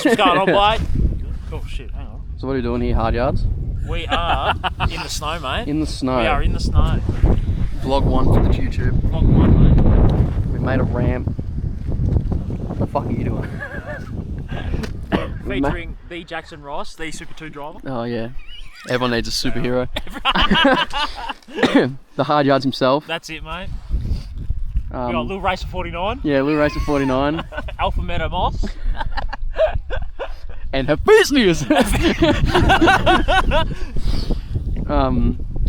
What's going on, mate? Oh shit, hang on. So what are you doing here, Hard Yards? We are in the snow, mate. In the snow. We are in the snow. Vlog 1 for the YouTube. Vlog 1, mate. We've made a ramp. What the fuck are you doing? Featuring the Jackson Ross, the Super 2 driver. Oh yeah. Everyone needs a superhero. The Hard Yards himself. That's it, mate. We got Little Racer 49. Yeah, Little Racer 49. Alpha Meta Moss. And her business! And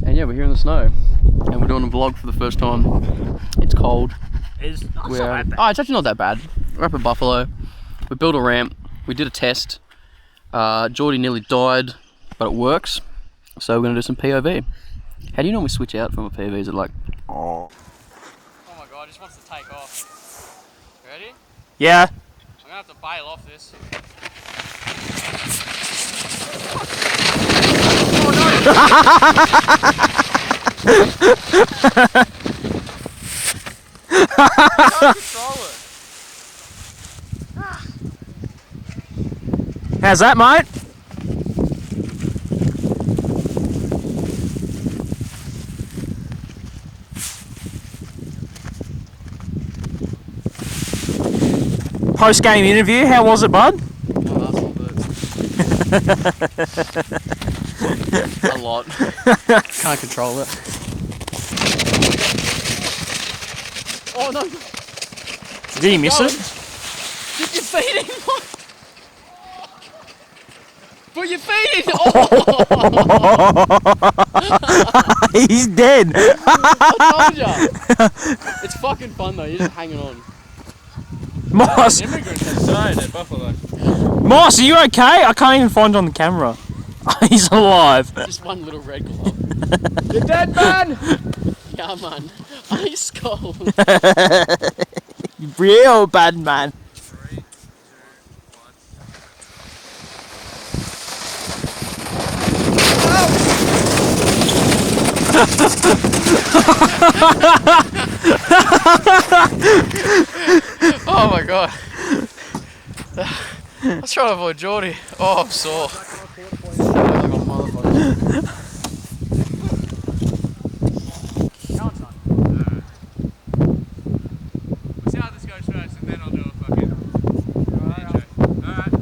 yeah, we're here in the snow. And we're doing a vlog for the first time. It's cold. It's not so bad. Oh, it's actually not that bad. We're up at Buffalo. We built a ramp. We did a test. Geordie nearly died, but it works. So we're going to do some POV. How do you normally switch out from a POV? Is it like... Oh my god, it just wants to take off. Ready? Yeah. I'm going to have to bail off this. How's that, mate? Post-game interview, how was it, bud? A lot. Can't control it. Oh no! Did he miss it? Did you feed him? Put your feet in! Oh! He's dead! I told ya! It's fucking fun though, you're just hanging on. Moss! Immigrants inside at Buffalo. Moss, are you okay? I can't even find you on the camera. He's alive. Just one little red glove. You're dead, man! Yeah, man. Ice cold. Real bad man. 3, 2, 1. Oh my god. I was trying to avoid Geordie. Oh, I'm sore. We'll see how this goes first and then I'll do a fucking intro. Alright.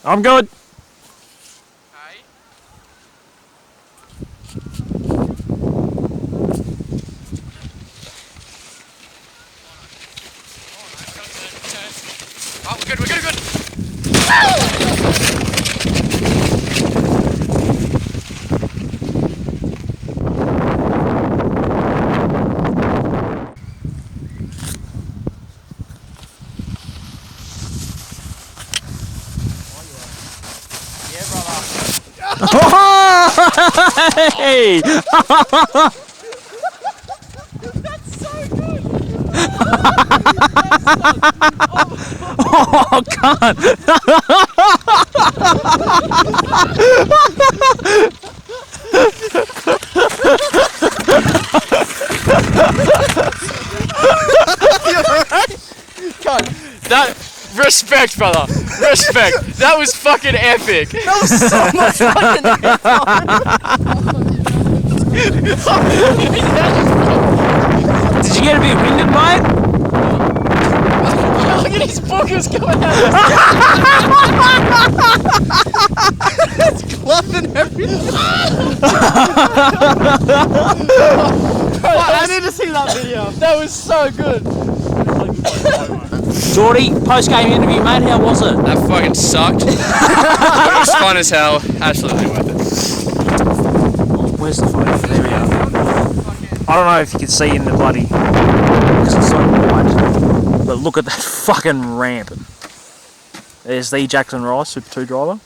I'm good. Hey. Oh, we're good, we're good, we're good. Hey! That's so good! Oh, God! God, that respect, brother. Respect. That was fucking epic. That was so much fucking Did you get a bit winded, mate? Look at his boogers coming out. It's clubbing everything. I need to see that video. That was so good. Geordie, post-game interview, mate, how was it? That fucking sucked. It was fun as hell. Absolutely worth it. Where's the photo? There we are. I don't know if you can see in the bloody... because it's so bright. But look at that fucking ramp. There's the Jackson Rice, Super 2 driver.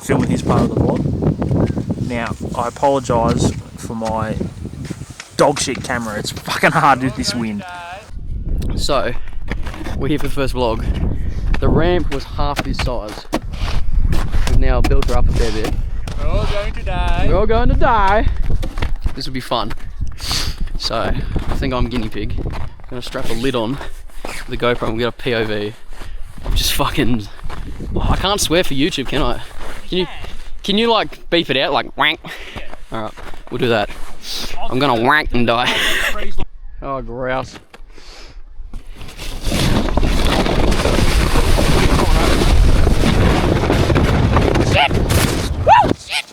Filming his part of the vlog. Now, I apologise for my dog shit camera. It's fucking hard with this wind. So, we're here for the first vlog. The ramp was half this size. We've now built her up a fair bit. We're all going to die. We're all going to die. This will be fun. So, I think I'm guinea pig. I'm gonna strap a lid on the GoPro and we'll get a POV. I'm just fucking... Oh, I can't swear for YouTube, can I? Can you like beep it out, like wank? Yeah. Alright, we'll do that. I'm gonna wank and die. Oh, grouse. Shit! Woo! Shit!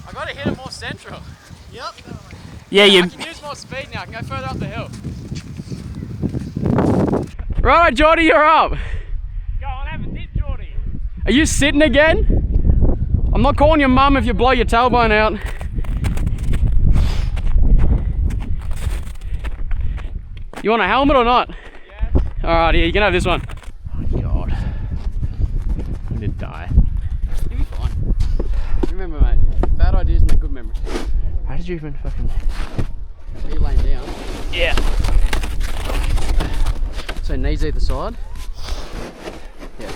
I gotta hit it more central. Yep. Yeah, I you. can use more speed now. I can go further up the hill. Right, Geordie, you're up. Go on, have a dip, Geordie. Are you sitting again? I'm not calling your mum if you blow your tailbone out. You want a helmet or not? Yes. Alright, yeah, you can have this one. Oh, God. I'm gonna die. You'll be fine. Remember, mate, bad ideas make good memories. How did you even fucking... So you're laying down. Yeah. So knees either side. Yeah.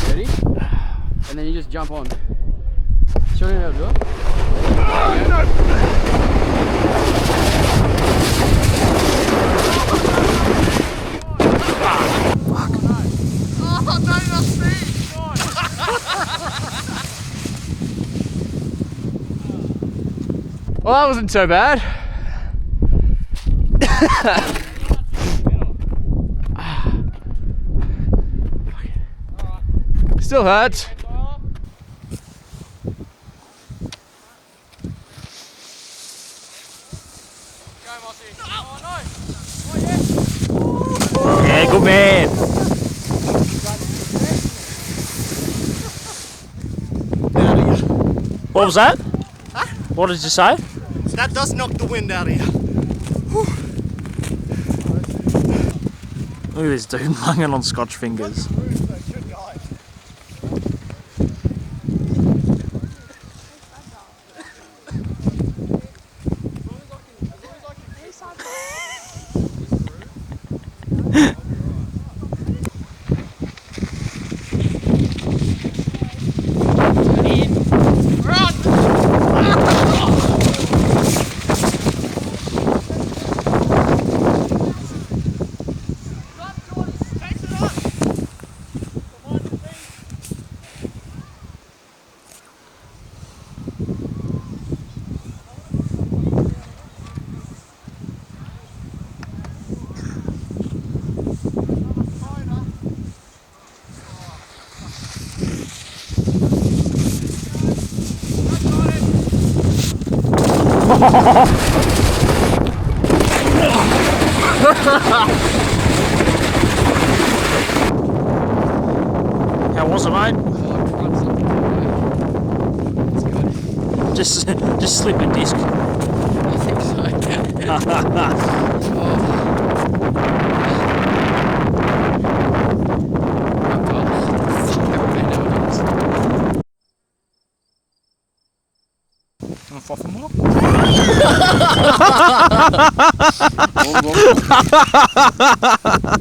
Ready? And then you just jump on. Show me how to do it. Oh, no. Well, that wasn't so bad. Still hurts. Yeah, good man. What was that? Huh? What did you say? That does knock the wind out of you. Look at this dude munging on Scotch fingers. How was it, mate? Just slip a disc. I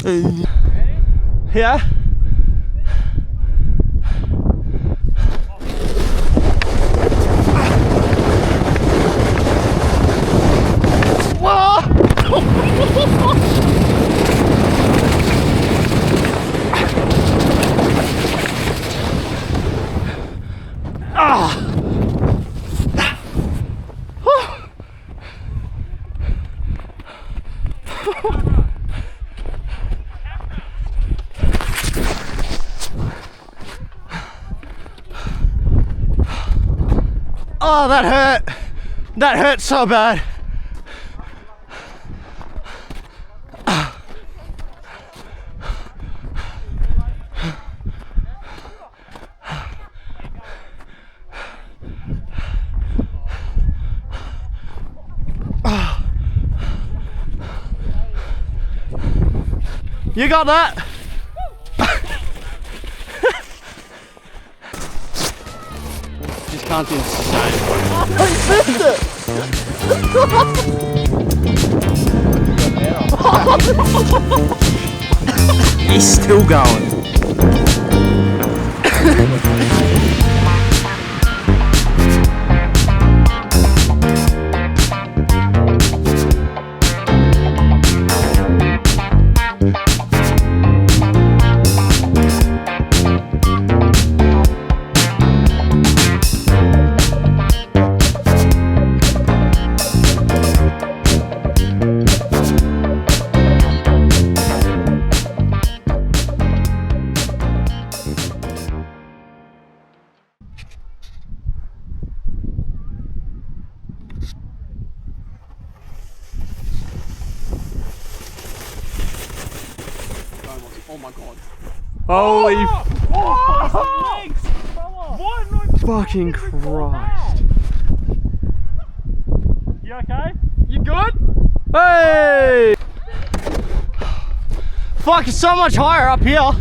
think Yeah. Oh, that hurt. That hurt so bad. You got that? Just can't do insane. He's still going. Oh my god. Holy Fucking Christ. You okay? You good? Hey! Fuck, it's so much higher up here.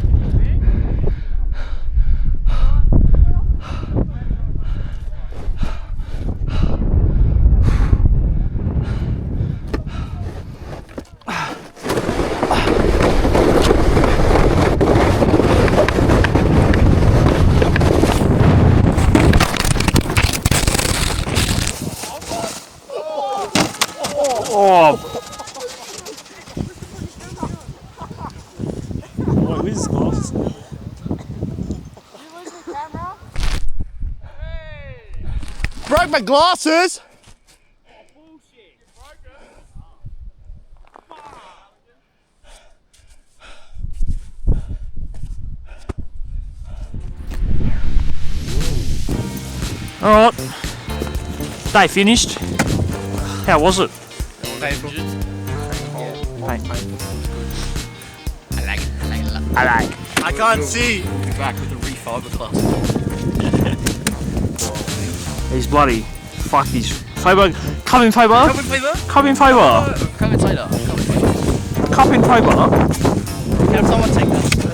Oh. Boy, where's his glasses? Broke my glasses. Alright. Day finished. How was it? Painful. I like. I can't see. Back with the refiberglass. He's bloody. Fuck these. Faber. Come in, Faber. Come in, Faber. Come in, Faber. Come in, Taylor. Come in, Faber. Can someone take that?